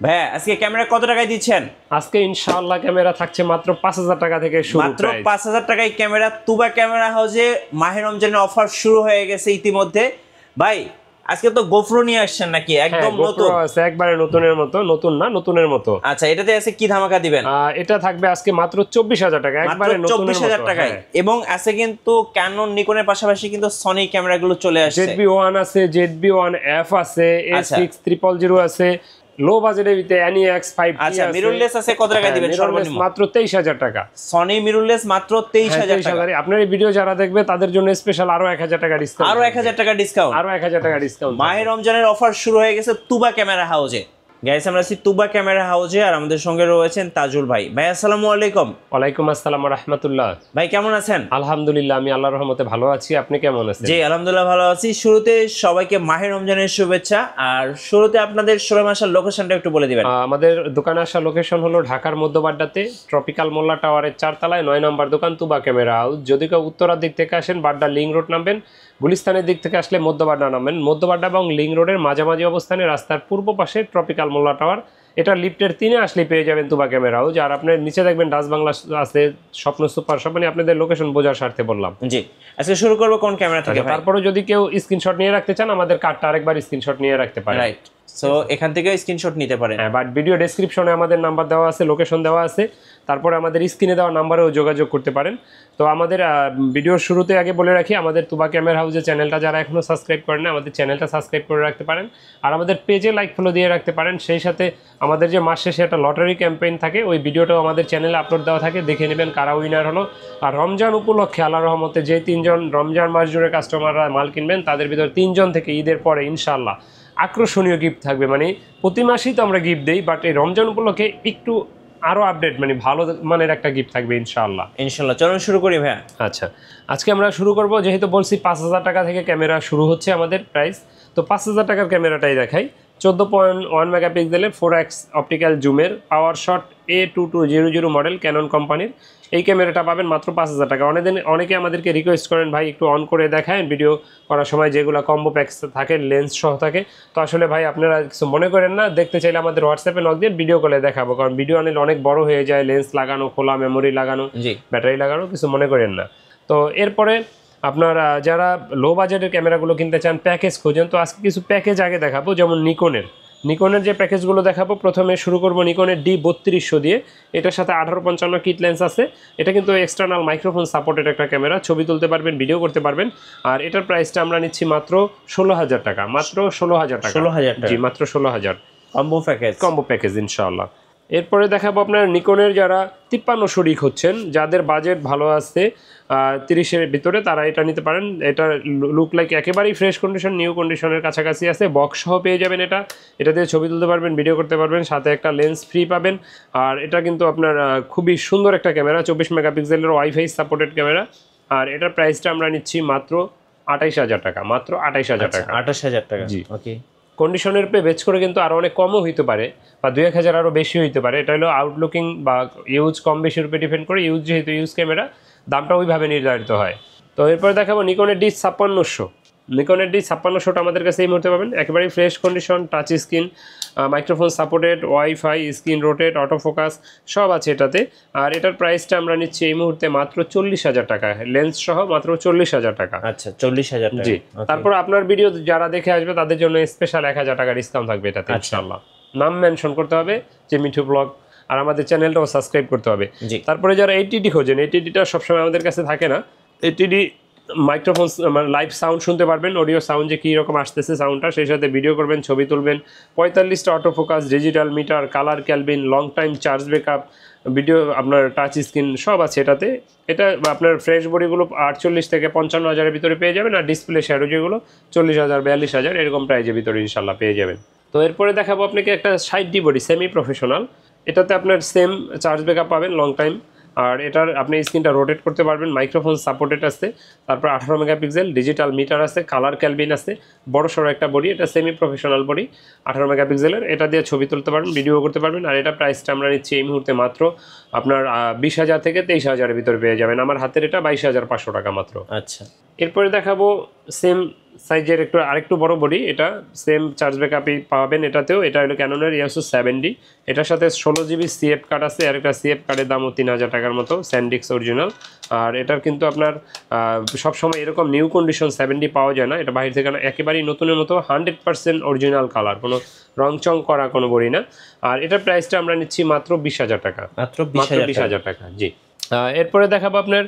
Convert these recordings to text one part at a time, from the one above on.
ভাইয়া আজকে ক্যামেরা কত টাকায় দিচ্ছেন? আজকে ইনশাআল্লাহ ক্যামেরা থাকছে মাত্র 5000 টাকা থেকে শুরু। মাত্র 5000 টাকায় ক্যামেরা। তুবা ক্যামেরা হাউসে মাহে রমজানের অফার শুরু হয়ে গেছে ইতিমধ্যে। ভাই আজকে তো গোপ্রো নিয়ে আসছেন নাকি? একদম নতুন আছে, একবারে নতুনের মতো। নতুন না, নতুনের মতো। আচ্ছা, এটাতে আছে কি ধামাকা দিবেন? এটা থাকবে আজকে মাত্র 24000 টাকা, একবারে নতুনের মতো। 24000 টাকায়। এবং আছে কিন্তু ক্যানন নিকনের পাশাপাশি কিন্তু সনি ক্যামেরাগুলো চলে আসছে। ZB-1 আছে, ZB-1F আছে, A6000 আছে, লো বাজেটের ভিতরে NEX 5T আছে। আচ্ছা, মিররলেস আছে কত টাকা দিবেন সর্বনিম্ন? মাত্র 23000 টাকা। সনি মিররলেস মাত্র 23000 টাকা। আপনার এই ভিডিও যারা দেখবে তাদের জন্য স্পেশাল আরো 1000 টাকা ডিসকাউন্ট। আরো 1000 টাকা ডিসকাউন্ট। আরো 1000 টাকা ডিসকাউন্ট। মাহে রমজানের অফার শুরু হয়ে গেছে তুবা ক্যামেরা হাউসে। গাইস আমরা আছি তুবা ক্যামেরা হাউসে আর আমাদের সঙ্গে রয়েছেন তাজুল ভাই। ভাই আসসালামু আলাইকুম। ওয়ালাইকুম আসসালাম ওয়া রাহমাতুল্লাহ। ভাই কেমন আছেন? আলহামদুলিল্লাহ, আমি আল্লাহর রহমতে ভালো আছি। আপনি কেমন আছেন? জি আলহামদুলিল্লাহ ভালো আছি। শুরুতে সবাইকে মাহে রমজানের শুভেচ্ছা। আর শুরুতে আপনাদের শোরুম আসার লোকেশনটা একটু বলে দিবেন। আমাদের দোকানে আসার লোকেশন হলো ঢাকার মধ্যবাড্ডাতে ট্রপিক্যাল মোল্লা টাওয়ারের 4 তলায় 9 নম্বর দোকান তুবা ক্যামেরা হাউস। যদি কেউ উত্তরার দিক থেকে আসেন বাড্ডা লিং রোড নামবেন, গুলিস্তানের দিক থেকে আসলে মধ্যবাড্ডা নামবেন। মধ্যবাড্ডা এবং লিং রোডের মাঝামাঝি অবস্থানে রাস্তার পূর্ব পাশে ট্রপিক্যাল মোল্লা টাওয়ার। এটা লিফটের 3-এ আসলে পেয়ে যাবেন তুবা ক্যামেরা হাউস। আর আপনার নিচে দেখবেন ডাচ বাংলা আছে, স্বপ্ন সুপার শপ। মানে আপনাদের লোকেশন বোঝার স্বার্থে বললাম। জি আজকে শুরু করব কোন ক্যামেরা থেকে ভাই? তারপরে যদি কেউ স্ক্রিনশট নিয়ে রাখতে চান আমাদের কার্ডটা আরেকবার স্ক্রিনশট নিয়ে রাখতে পারেন। রাইট, সো এখান থেকে স্ক্রিনশট নিতে পারেন। হ্যাঁ, বাট ভিডিও ডেসক্রিপশনে আমাদের নাম্বার দেওয়া আছে, লোকেশন দেওয়া আছে। তারপরে আমাদের স্ক্রিনে দেওয়া নাম্বারেও যোগাযোগ করতে পারেন। তো আমাদের ভিডিওর শুরুতে আগে বলে রাখি, আমাদের তুবা ক্যামেরা হাউসের চ্যানেলটা যারা এখনও সাবস্ক্রাইব করেন না, আমাদের চ্যানেলটা সাবস্ক্রাইব করে রাখতে পারেন। আর আমাদের পেজে লাইক ফলো দিয়ে রাখতে পারেন। সেই সাথে আমাদের যে মাস শেষে একটা লটারি ক্যাম্পেইন থাকে, ওই ভিডিওটাও আমাদের চ্যানেলে আপলোড দেওয়া থাকে, দেখে নেবেন কারা উইনার হলো। আর রমজান উপলক্ষে আল্লাহর রহমতে যে 3জন রমজান মাস জুড়ে কাস্টমাররা মাল কিনবেন, তাদের ভিতর 3জন থেকে ঈদের পরে ইনশাআল্লাহ আকর্ষণীয় গিফট থাকবে। মানে প্রতি মাসেই তো আমরা গিফট দিই, বাট এই রমজান উপলক্ষে একটু আরো আপডেট, মানে ভালো মানের একটা গিফট থাকবে ইনশাআল্লাহ। চলুন শুরু করি ভাইয়া। আচ্ছা, আজকে আমরা শুরু করব, যেহেতু বলছি 5000 টাকা থেকে ক্যামেরা শুরু হচ্ছে আমাদের প্রাইস। তো 5000 টাকার ক্যামেরাটাই দেখাই। 14.1 মেগাপিক্সেলের 4x অপটিক্যাল জুমের পাওয়ার শট A2200 মডেল ক্যানন কোম্পানির এই ক্যামেরাটা পাবেন মাত্র 5000 টাকা। অনেকে আমাদেরকে রিকোয়েস্ট করেন ভাই একটু অন করে দেখায় ভিডিও করার সময়, যেগুলো কম্বো প্যাক থাকে, লেন্স সহ থাকে। তো আসলে ভাই আপনারা কিছু মনে করেন না, দেখতে চাইলে আমাদের হোয়াটসঅ্যাপে নক দিয়ে ভিডিও কলে দেখাবো, কারণ ভিডিও আনলে অনেক বড় হয়ে যায়, লেন্স লাগানো, খোলা মেমোরি লাগানো, ব্যাটারি লাগানো, কিছু মনে করেন না। তো এরপরে আপনারা যারা লো বাজেটের ক্যামেরাগুলো কিনতে চান, প্যাকেজ খোঁজেন, তো আজকে কিছু প্যাকেজ আগে দেখাবো। যেমন নিকনের যে প্যাকেজগুলো দেখাবো, প্রথমে শুরু করব নিকনের D3200 দিয়ে। এটার সাথে 1855 কিট লেন্স আছে। এটা কিন্তু এক্সটার্নাল মাইক্রোফোন সাপোর্টেড একটা ক্যামেরা, ছবি তুলতে পারবেন, ভিডিও করতে পারবেন। আর এটার প্রাইসটা আমরা নিচ্ছি মাত্র 16000 টাকা। মাত্র 16000 টাকা। 16000 টাকা? জি, মাত্র 16000 কম্বো প্যাকেজ ইনশাআল্লাহ। এরপরে দেখাবো আপনার নিকনের যারা 5300 হচ্ছেন, যাদের বাজেট ভালো আছে 30-এর ভিতরে, তারা এটা নিতে পারেন। এটা লুক লাইক একেবারেই ফ্রেশ কন্ডিশন, নিউ কন্ডিশনের কাছাকাছি আছে। বক্স সহ পেয়ে যাবেন। এটা দিয়ে ছবি তুলতে পারবেন, ভিডিও করতে পারবেন, সাথে একটা লেন্স ফ্রি পাবেন। আর এটা কিন্তু আপনার খুবই সুন্দর একটা ক্যামেরা, 24 মেগাপিক্সেলের ওয়াইফাই সাপোর্টেড ক্যামেরা। আর এটার প্রাইসটা আমরা নিচ্ছি মাত্র 28000 টাকা। মাত্র 28000 টাকা। 28000 টাকা। জি, ওকে। কন্ডিশনের পে বেচ করে কিন্তু আরও অনেক কমও হইতে পারে, বা 2000 আরও বেশি হইতে পারে। এটা হলো আউটলুকিং বা ইউজ কম বেশির উপরে ডিপেন্ড করে। যেহেতু ইউজ ক্যামেরা, দামটা ওইভাবে নির্ধারিত হয়। তো এরপর দেখাবো নিকনের D5600। নিকনের D5600টা আমাদের কাছে এই মুহূর্তে পাবেন, একেবারেই fresh condition, touch screen, microphone supported, wifi, screen rotate, autofocus সব আছে এটাতে। আর এটার প্রাইসটা আমরা নিচ্ছি এই মুহূর্তে মাত্র 40000 টাকা, লেন্স সহ মাত্র 40000 টাকা। আচ্ছা, 40000 টাকা। জি, তারপর আপনার ভিডিও যারা দেখে আসবে তাদের জন্য স্পেশাল 1000 টাকা ডিসকাউন্ট থাকবে এটাতে ইনশাআল্লাহ। নাম মেনশন করতে হবে যে মিঠু ব্লগ, আর আমাদের চ্যানেলটাও সাবস্ক্রাইব করতে হবে। তারপরে যারা ATD খোঁজেন, ATDটা সবসময় আমাদের কাছে থাকে না। ATD মাইক্রোফোন, লাইভ সাউন্ড শুনতে পারবেন, অডিও সাউন্ড যে কীরকম আসতেছে সাউন্ডটা, সেই সাথে ভিডিও করবেন, ছবি তুলবেন। 45টা autofocus, digital meter, colour kelvin, long time charge backup, video আপনার টাচ স্ক্রিন সব আছে এটাতে। এটা আপনার ফ্রেশ বডিগুলো 48 থেকে 55,000-এর ভিতরে পেয়ে যাবেন। আর ডিসপ্লে শ্যাডো যেগুলো 40,000, 42,000 এরকম প্রাইজের ভিতরে ইনশাল্লাহ পেয়ে যাবেন। তো এরপরে দেখাবো আপনাকে একটা 60D বডি সেমি প্রফেশনাল। এটাতে আপনার সেম চার্জ ব্যাকআপ পাবেন, লং টাইম। আর এটার আপনি স্ক্রিনটা রোটেট করতে পারবেন, মাইক্রোফোন সাপোর্টেড আছে। তারপর 18 মেগাপিক্সেল, ডিজিটাল মিটার আছে, কালার ক্যালভিন আছে, বড় সড়ো একটা বডি। এটা সেমি প্রফেশনাল বডি, 18 মেগাপিক্সেলের। এটা দিয়ে ছবি তুলতে পারবেন, ভিডিও করতে পারবেন। আর এটা প্রাইসটা আমরা নিচ্ছি এই মুহূর্তে মাত্র আপনার 20,000 থেকে 23,000-এর ভিতরে পেয়ে যাবেন। আমার হাতের এটা 22,500 টাকা মাত্র। আচ্ছা, এরপরে দেখাবো সেম সাইজের আরেকটু বড় বডি, এটা সেম চার্জ ব্যাকআপই পাবেন এটাতেও। এটা হলো ক্যাননের EOS 70, এটার সাথে 16 GB CF কার্ড আছে, আর একটা CF কার্ডের দামও 3000 টাকার মতো, স্যান্ডিক্স অরিজিনাল। আর এটার কিন্তু আপনার সবসময় এরকম নিউ কন্ডিশন 70 পাওয়া যায় না, এটা বাইরে থেকে একেবারেই নতুনের মতো 100% অরিজিনাল কালার, কোনো রং চং করা কোনো বডি না। আর এটার প্রাইসটা আমরা নিচ্ছি মাত্র 20,000 টাকা, মাত্র 20,000 টাকা। জি, এরপরে দেখাবো আপনার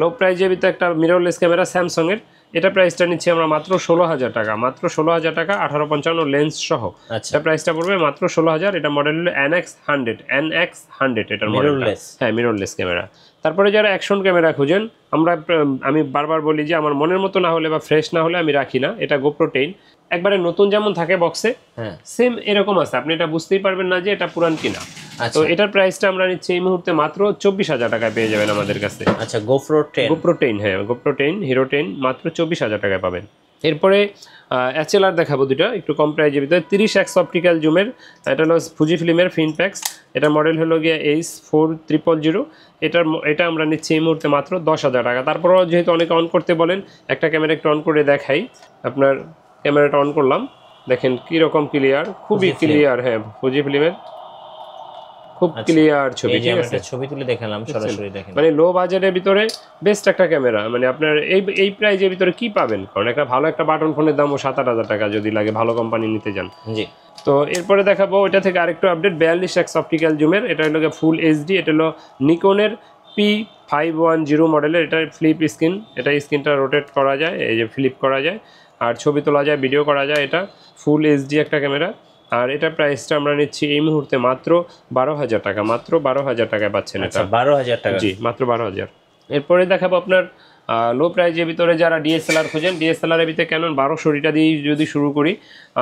লো প্রাইজের ভিতরে একটা মিররলেস ক্যামেরা স্যামসাংয়ের, এটা প্রাইসটা নিচ্ছি আমরা মাত্র 16,000 টাকা, মাত্র 16,000 টাকা, 1855 লেন্স সহ। এটা প্রাইসটা পড়বে মাত্র 16,000। এটা মডেল হলো NX100 এটার মডেল, হ্যাঁ মিররলেস ক্যামেরা। তারপরে যারা অ্যাকশন ক্যামেরা খুঁজেন, আমি বারবার বলি যে আমার মনের মতো না হলে বা ফ্রেশ না হলে আমি রাখি না। এটা GoPro 10 একবারে নতুন যেমন থাকে বক্সে, সেম এরকম আছে, আপনি এটা বুঝতেই পারবেন না যে এটা পুরান কিনা। তো এটার প্রাইসটা আমরা নিচ্ছি এই মুহূর্তে মাত্র 24,000 টাকায় পেয়ে যাবেন আমাদের কাছে। আচ্ছা, GoPro 10, হ্যাঁ GoPro 10 হিরো 10 মাত্র 24,000 টাকায় পাবেন। এরপরে HLR দেখাবো দুটো একটু কম প্রাইজের ভিতরে, 30x অপটিক্যাল জুমের, এটা হলো ফুজি ফিল্মের ফিনপ্যাক্স, এটা মডেল হলো গিয়ে H4000। এটা আমরা নিচ্ছি এই মুহূর্তে মাত্র 10,000 টাকা। তারপরও যেহেতু অনেকে অন করতে বলেন, একটা ক্যামেরা একটু অন করে দেখাই। আপনার ক্যামেরাটা অন করলাম, দেখেন কীরকম ক্লিয়ার, খুবই ক্লিয়ার, হ্যাঁ ফুজি ফিল্মের খুব ক্লিয়ার ছবি, ঠিক আছে? ছবি তুলে দেখালাম সরাসরি, দেখেন মানে লো বাজেটের ভিতরে বেস্ট একটা ক্যামেরা। মানে আপনার এই প্রাইজের ভিতরে কি পাবেন, কারণ একটা ভালো একটা বাটন ফোনের দামও 7-8 টাকা যদি লাগে, ভালো কোম্পানি নিতে যান। জি, তো এরপরে দেখাবো এটা থেকে আরেকটু আপডেট, 42x অপটিক্যাল জুমের, এটা হলো ফুল HD, এটা হলো নিকনের P510 মডেলের, এটা ফ্লিপ স্ক্রিন, এটা স্ক্রিনটা রোটেট করা যায়, এই যে ফ্লিপ করা যায়, আর ছবি তোলা যায়, ভিডিও করা যায়, এটা ফুল HD একটা ক্যামেরা। আর এটার প্রাইসটা আমরা নিচ্ছি এই মুহূর্তে মাত্র 12,000 টাকা, মাত্র 12,000 টাকায় পাচ্ছেন এটা। 12,000 টাকা, জি মাত্র 12,000। এরপরে দেখাবো আপনার লো প্রাইজের ভিতরে যারা DSLR খোঁজেন, DSLR-এর ভিতরে ক্যানন 1200টা দিয়ে যদি শুরু করি।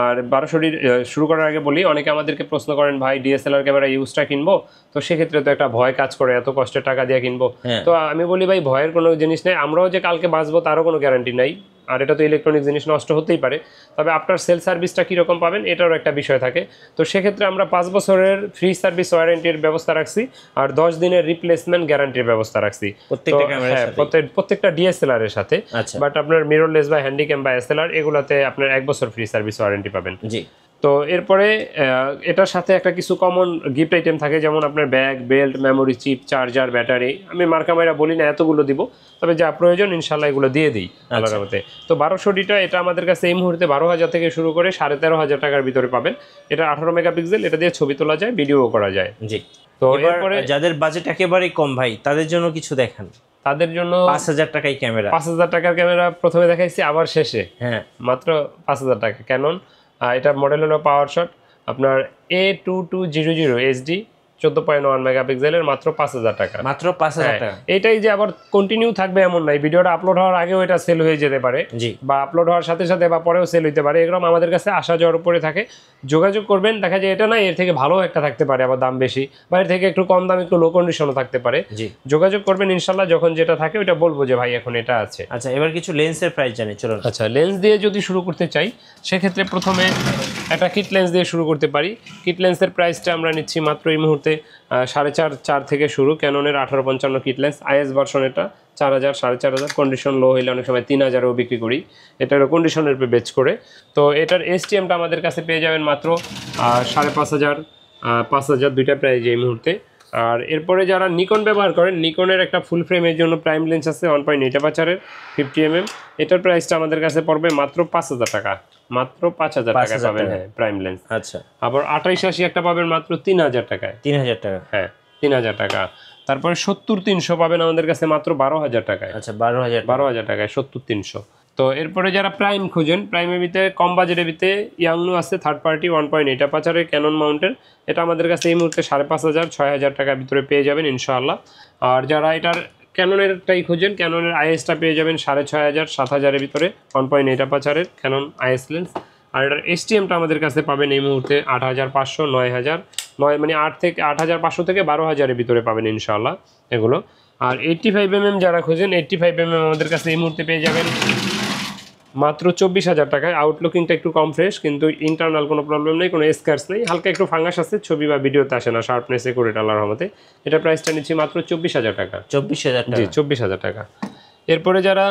আর 1200 শুরু করার আগে বলি, অনেকে আমাদেরকে প্রশ্ন করেন ভাই DSLR ক্যামেরা ইউজটা কিনবো, তো সেক্ষেত্রে তো একটা ভয় কাজ করে, এত কষ্টের টাকা দিয়ে কিনবো। তো আমি বলি ভাই ভয়ের কোনো জিনিস নেই, আমরাও যে কালকে বাঁচবো তারও কোনো গ্যারান্টি নাই, আর এটা তো ইলেকট্রনিক জিনিস, নষ্ট হতেই পারে। তবে আপনার সেল সার্ভিসটা কীরকম পাবেন এটারও একটা বিষয় থাকে। তো সেক্ষেত্রে আমরা 5 বছরের ফ্রি সার্ভিস ওয়ারেন্টির ব্যবস্থা রাখছি, আর 10 দিনের রিপ্লেসমেন্ট গ্যারান্টির ব্যবস্থা রাখছি প্রত্যেকটা DSLR এর সাথে। বাট আপনার মিররলেস বা হ্যান্ডিক্যাম বা SLR এগুলাতে আপনার 1 বছর ফ্রি সার্ভিস ওয়ারেন্টি পাবেন। জি। তো এরপরে এটার সাথে একটা কিছু কমন গিফট আইটেম থাকে, যেমন আপনার bag, belt, memory chip, charger, battery. আমি মার্কামাইরা বলি না এতগুলো দিব, তবে যা প্রয়োজন ইনশাল্লাহ এগুলো দিয়ে দিই আলাদা মতে। তো 1200টা এটা আমাদের কাছে এই মুহূর্তে 12,000 থেকে শুরু করে 13,500 টাকার ভিতরে পাবেন। এটা 18 মেগাপিক্সেল, এটা দিয়ে ছবি তোলা যায়, ভিডিও করা যায়। জি। তো এরপরে যাদের বাজেট একেবারেই কম ভাই, তাদের জন্য কিছু দেখান। তাদের জন্য 5,000 টাকায় ক্যামেরা, 5,000 টাকার ক্যামেরা প্রথমে দেখাইছি, আবার শেষে হ্যাঁ মাত্র 5,000 টাকা ক্যানন। এটার মডেল হলো পাওয়ার শট, আপনার A2200 HD 14.1 মেগাপিক্সেলের, মাত্র 5,000 টাকা, মাত্র 5,000 টাকা। এটাই যে আবার কন্টিনিউ থাকবে এমন নাই, ভিডিওটা আপলোড হওয়ার আগেও এটা সেল হয়ে যেতে পারে, বা আপলোড হওয়ার সাথে সাথে বা পরেও সেল হইতে পারে, এরকম আমাদের কাছে আসা যাওয়ার উপরে থাকে। যোগাযোগ করবেন, দেখা যায় এটা না এর থেকে ভালো একটা থাকতে পারে, আবার দাম বেশি, বা এর থেকে একটু কম দাম, একটু লো কন্ডিশনও থাকতে পারে। যোগাযোগ করবেন ইনশাল্লাহ, যখন যেটা থাকে ওটা বলবো যে ভাই এখন এটা আছে। আচ্ছা, এবার কিছু লেন্সের প্রাইস জানি, চলুন। আচ্ছা, লেন্স দিয়ে যদি শুরু করতে চাই, সেক্ষেত্রে প্রথমে একটা কিট লেন্স দিয়ে শুরু করতে পারি। কিট লেন্সের প্রাইসটা আমরা নিচ্ছি মাত্র এই মুহূর্তে 4.5 থেকে শুরু, ক্যাননের 1855 কিট লেন্স, IS ভার্সন, এটা 4,000 4,500, কন্ডিশন লো হইলে অনেক সময় 3,000ও বিক্রি করি, এটারও কন্ডিশনের উপরে বেচ করে। তো এটার STMটা আমাদের কাছে পেয়ে যাবেন মাত্র 5,500 5,000, দুইটা প্রাইস এই মুহূর্তে। আর এরপরে যারা নিকন ব্যবহার করেন, নিকনের একটা ফুল ফ্রেমের জন্য প্রাইম লেন্স আছে 1.8 অ্যাপারচারের 50mm, এটার প্রাইসটা আমাদের কাছে পড়বে মাত্র 5,000 টাকা, মাত্র 5,000 টাকা পাবেন, হ্যাঁ প্রাইম লেন্স। আচ্ছা, আবার 2880 একটা পাবেন মাত্র 3,000 টাকায়, 3,000 টাকা, হ্যাঁ 3,000 টাকা। তারপরে 70-300 পাবেন আমাদের কাছে মাত্র 12,000 টাকায়। আচ্ছা, 12,000 টাকায় 70-300। তো এরপরে যারা প্রাইম খোঁজেন, প্রাইমের ভিতরে কম বাজেটের ভিতরে ইয়াংনু আছে থার্ড পার্টি 1.8 অ্যাপারচারের ক্যানন মাউন্টের, এটা আমাদের কাছে এই মুহূর্তে 5,500-6,000 টাকার ভিতরে পেয়ে যাবেন ইনশাআল্লাহ। আর যারা এটার ক্যাননেরটাই খোঁজেন, ক্যাননের ISটা পেয়ে যাবেন 6,500-7,000-এর ভিতরে 1.8 অ্যাপারচারের ক্যানন IS লেন্স। আর এটার STMটা আমাদের কাছে পাবেন এই মুহূর্তে 8,500, 9,000, মানে 8,500 থেকে 12,000-এর ভিতরে পাবেন ইনশাআল্লাহ এগুলো। আর 85mm যারা খোঁজেন, 85mm আমাদের কাছে এই মুহূর্তে পেয়ে যাবেন মাত্র 24,000 টাকায়। আউটলুকিংটা একটু কম ফ্রেশ, কিন্তু ইন্টারনাল কোনো প্রবলেম নেই, কোনো স্ক্র্যাচ নেই, হালকা একটু ফাঙ্গাস আছে, ছবি বা ভিডিওতে আসে না, শার্পনেসে করে আল্লাহর রহমতে। এটা প্রাইসটা নিচ্ছি মাত্র 24,000 টাকা। 24,000 টাকা, জি 24,000 টাকা। এরপরে যারা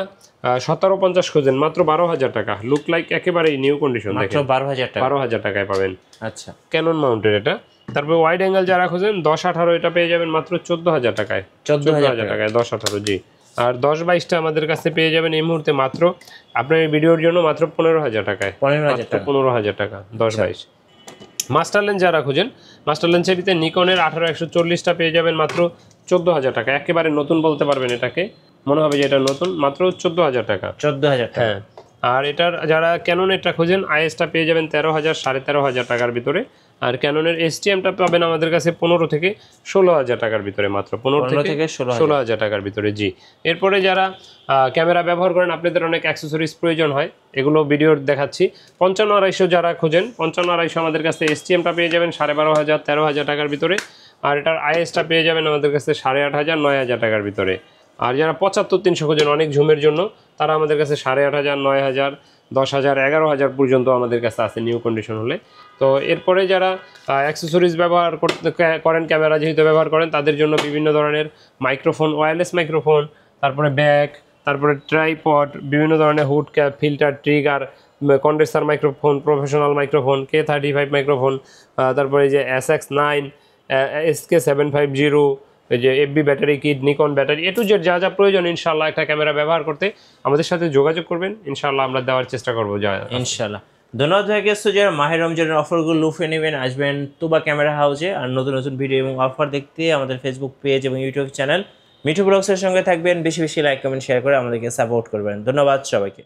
1750 খোঁজেন মাত্র 12,000 টাকা, লুক লাইক একেবারেই নিউ কন্ডিশন, মাত্র 12,000 টাকা। 12,000 টাকায় পাবেন। আচ্ছা, ক্যানন মাউন্টের এটা। তারপরে ওয়াইড অ্যাঙ্গেল যারা খোঁজেন 10-18 এটা পেয়ে যাবেন মাত্র 14,000 টাকায়। 14,000 টাকায় 10-18, জি। আর 10-22টা আমাদের কাছে পেয়ে যাবেন এই মুহূর্তে মাত্র আপনার এই ভিডিওর জন্য মাত্র 15,000 টাকায়। 15,000 টাকা। 15,000 টাকা 10-22। মাস্টার লেন্স যারা খুঁজেন, মাস্টার লেন্সের ভিতরে নিকনের 18-140টা পেয়ে যাবেন মাত্র 14,000 টাকা। একেবারে নতুন বলতে পারবেন এটাকে, মনে হবে যে এটা নতুন, মাত্র 14,000 টাকা। 14,000 টাকা। হ্যাঁ। আর এটার যারা ক্যাননেরটা খুঁজেন, আইএসটা পেয়ে যাবেন 13,000 13,500 টাকার ভিতরে। আর ক্যাননের এসটিএমটা পাবেন আমাদের কাছে 15 থেকে 16,000 টাকার ভিতরে, মাত্র 15 থেকে 16,000 টাকার ভিতরে, জি। এরপরে যারা ক্যামেরা ব্যবহার করেন, আপনাদের অনেক অ্যাক্সেসরিজ প্রয়োজন হয়, এগুলো ভিডিওর দেখাচ্ছি। 55-250 যারা খোঁজেন, 55-250 আমাদের কাছে এসটিএমটা পেয়ে যাবেন 12,500 13,000 টাকার ভিতরে। আর এটার আইএসটা পেয়ে যাবেন আমাদের কাছে 8,500 9,000 টাকার ভিতরে। আর যারা 75-300 খোঁজেন অনেক ঝুমের জন্য, তারা আমাদের কাছে 8,500 9,000 10,000 11,000 পর্যন্ত আমাদের কাছে আছে নিউ কন্ডিশন হলে। তো এরপরে যারা অ্যাক্সেসরিজ ব্যবহার করেন, ক্যামেরা যেহেতু ব্যবহার করেন, তাদের জন্য বিভিন্ন ধরনের মাইক্রোফোন, ওয়্যারলেস মাইক্রোফোন, তারপরে ব্যাগ, তারপরে ট্রাইপড, বিভিন্ন ধরনের hood cap, filter, trigger, condenser microphone, professional microphone, K35 microphone, তারপরে যে SX9, SK750, এই যে FB battery kit, Nikon battery, to Z যা যা প্রয়োজন ইনশাআল্লাহ একটা ক্যামেরা ব্যবহার করতে আমাদের সাথে যোগাযোগ করবেন, ইনশাআল্লাহ আমরা দেওয়ার চেষ্টা করবো। ইনশাআল্লাহ। ধন্যবাদ হয়ে গেছে যারা মাহের রমজানের অফারগুলো লুফে নেবেন, আসবেন তুবা ক্যামেরা হাউসে। আর নতুন নতুন ভিডিও এবং অফার দেখতে আমাদের ফেসবুক পেজ এবং ইউটিউব চ্যানেল মিঠু ব্লগসের সঙ্গে থাকবেন। বেশি বেশি লাইক কমেন্ট শেয়ার করে আমাদেরকে সাপোর্ট করবেন। ধন্যবাদ সবাইকে।